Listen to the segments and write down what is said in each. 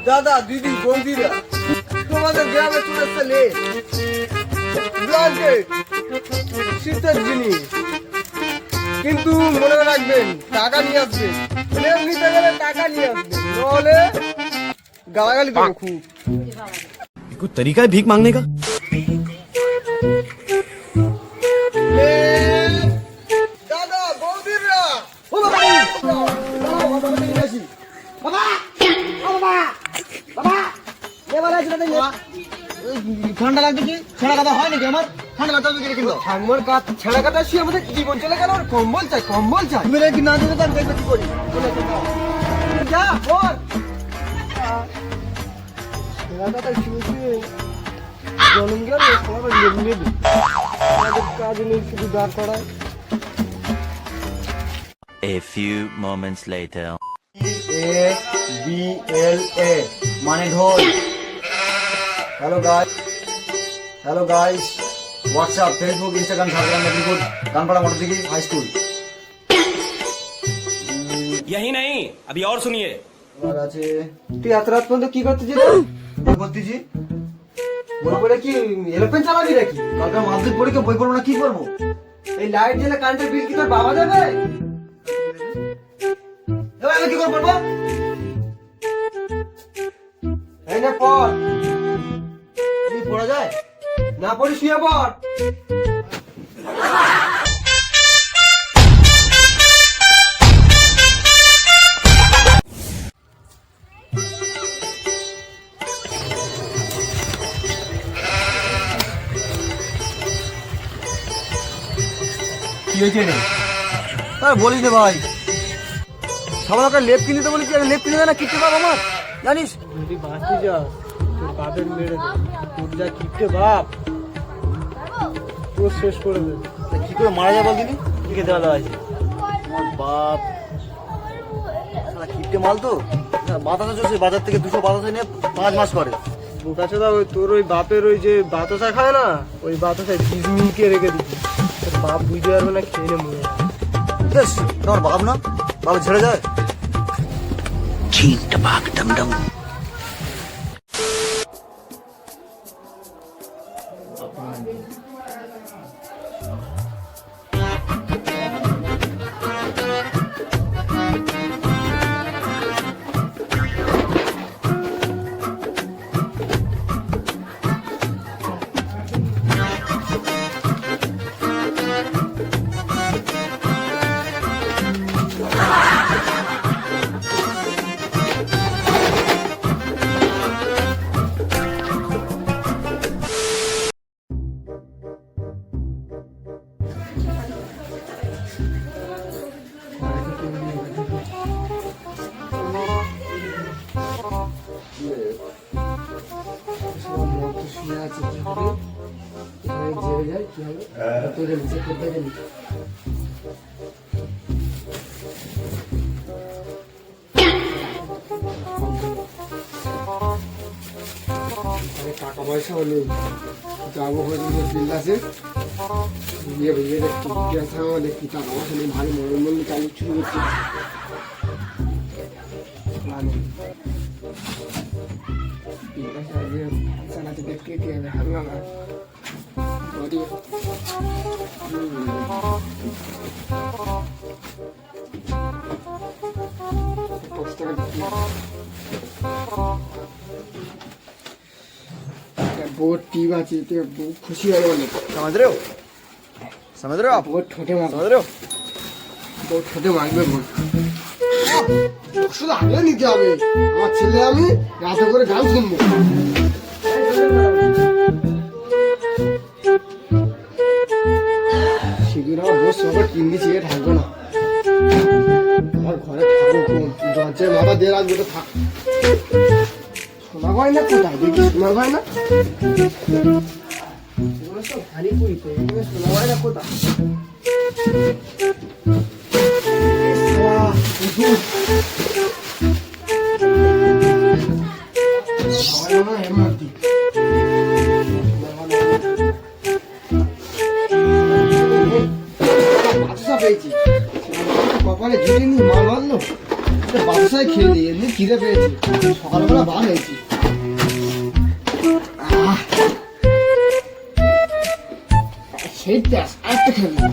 দাদা দিদি বৌদিরা তোমাদের গ্রামে চলে এসছে ব্ল্যাঙ্কেট শীতের জিনিস, কিন্তু মনে রাখবেন টাকা নিয়ে আসবেন। লেপ নিতে গেলে টাকা নিয়ে আসবেন, নাহলে গালাগালি দেবো খুব। कोई तरीका है भीख मांगने का? দাদা বৌদিরা ঠান্ডা লাগছে কি? ছেঁড়া কথা হয় নাকি আমার? ঠান্ডা লাগছে কিন্তু ঠাকুমার কাজ ছেঁড়া কাটা শুয়ে আমাদের জীবন চলে গেল। আর কম্বল চাই, কম্বল চাই। তুমি কি না দিতে পারবে? দেখবে কি করি। যা বল ছেঁড়া কাটা শুয়ে শুয়ে জন্ম গেল, সবাই নেবে আমাদের কাজ নেই, শুধু দাঁড় করায়। A few moments later. ABLA মানে ঢোল। Hello guys WhatsApp Facebook Instagram Jhargram Medinipur Kanpara Motordighi high school. यही नहीं, अभी और सुनिए। और আছে তুই এত রাত পর্যন্ত কি করতেছিস? কি করতেছি? বই পড়ে কি এরোপ্লেন চালাবি নাকি? কালকে মাধ্যমিক পরীক্ষা বই পড়বো না কি করবো? এই লাইট জ্বলে কারেন্টের বিল কি তোর বাবা দেবে? এবার আমি কি করে পড়বো? এই না পড়, কি পড়া যায়? না পড়ি শুয়ে পড়। কি হয়েছে রে? আরে বলিস রে ভাই, সবার একটা লেপ কিনে দেবো বলেছি, লেপ কিনে দেয় না কিনতে পারবো আমার, জানিস? যদি বাঁচতে যাস তোর বাপের মেরে দেবে, তোর যা কিপটে বাপ তোর শেষ করে দেবে। কি করে মারা যায় বলদিনি? দিকে দেওয়া আছে আমার বাপ সারা কিপটে মাল তো, বাতাসা চলছে বাজার থেকে 200 বাতাসা নিয়ে 5 মাস করে। বোকাচোদা, ওই তোর ওই বাপের ওই যে বাতাসা খায় না, ওই বাতাসায় বীজ মিলকে রেখে দিবি। তোর বাপ বুঝতে পারবে না, খেয়ে নে মরে। বেশ তোমার বাপ না, বাবা ছেড়ে যায়। টাকা পয়সা হলো যাবো হরিপুর বিল্লাসে গিয়ে বুঝে দেখি দেখি টাকা পয়সা নেই, ভালো মরণ মন্দির চালু শুরু করছে। চালাতে দেখতে কি হবে হাঙ্গা না बहुत टीम आती है, बहुत खुशी है वाले। समझ रहे हो? समझ रहे हो आप? बहुत छोटे मांग, समझ रहे हो? बहुत छोटे मांगবে বল। শুধু আগে নিতে হবে, আমার ছেলে আমি রাতে করে গান শুনবো। সেদিন আমার বস সবার কিনে দিয়ে থাকবে না, আমার ঘরে থাকবো কম, দরজায় মাথা দিয়ে রাখবো তো থাক। শোনা হয় না কোথায় দেখি, শোনা হয় না এগুলো সব ভারী পুরি তো, এগুলো শোনা হয় না কোথায়। কপালে জুড়ে নি মাল মারলো, বাতাসা আশায় খেয়ে নিই, এমনি খিদে পেয়েছি, সকালবেলা বার হয়েছি। সেই প্যাস আরেকটা খেয়ে নিই।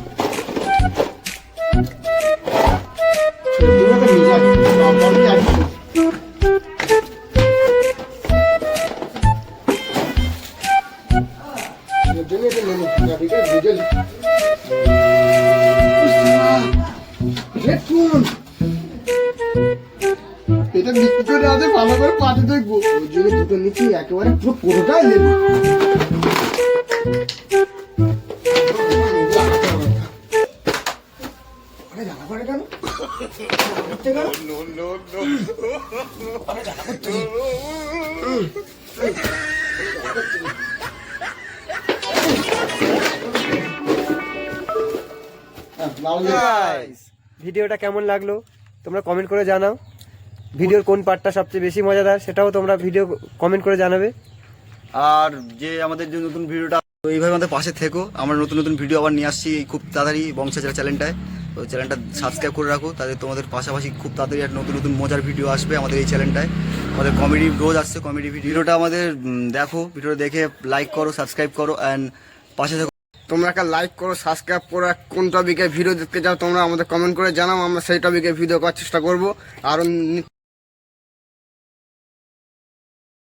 হেডফোন এটা বিক্রি করে আছে, ভালো করে পাঠে দেখবো, ওই জন্য দুটো নিচ্ছি, একেবারে পুরো পুরোটাই নেবো। জ্বালা করে কেন? ভিডিওটা কেমন লাগলো তোমরা কমেন্ট করে জানাও। ভিডিওর কোন পার্টটা সবচেয়ে বেশি মজাদার সেটাও তোমরা ভিডিও কমেন্ট করে জানাবে। আর যে আমাদের যে নতুন ভিডিওটা, তো এইভাবে আমাদের পাশে থেকো। আমরা নতুন নতুন ভিডিও আবার নিয়ে আসছি খুব তাড়াতাড়ি বংশাচার চ্যানেলটায়। তো চ্যানেলটা সাবস্ক্রাইব করে রাখো, তাদের তোমাদের পাশাপাশি খুব তাড়াতাড়ি আর নতুন নতুন মজার ভিডিও আসবে আমাদের এই চ্যানেলটায়। আমাদের কমেডি রোজ আসছে, কমেডি ভিডিওটা আমাদের দেখো, ভিডিওটা দেখে লাইক করো, সাবস্ক্রাইব করো অ্যান্ড পাশে থেকো। তোমরা একটা লাইক করো, সাবস্ক্রাইব করো, কোন টপিকে ভিডিও দেখতে চাও তোমরা আমাদের কমেন্ট করে জানাও, আমরা সেই টপিকে ভিডিও করার চেষ্টা করবো। আরো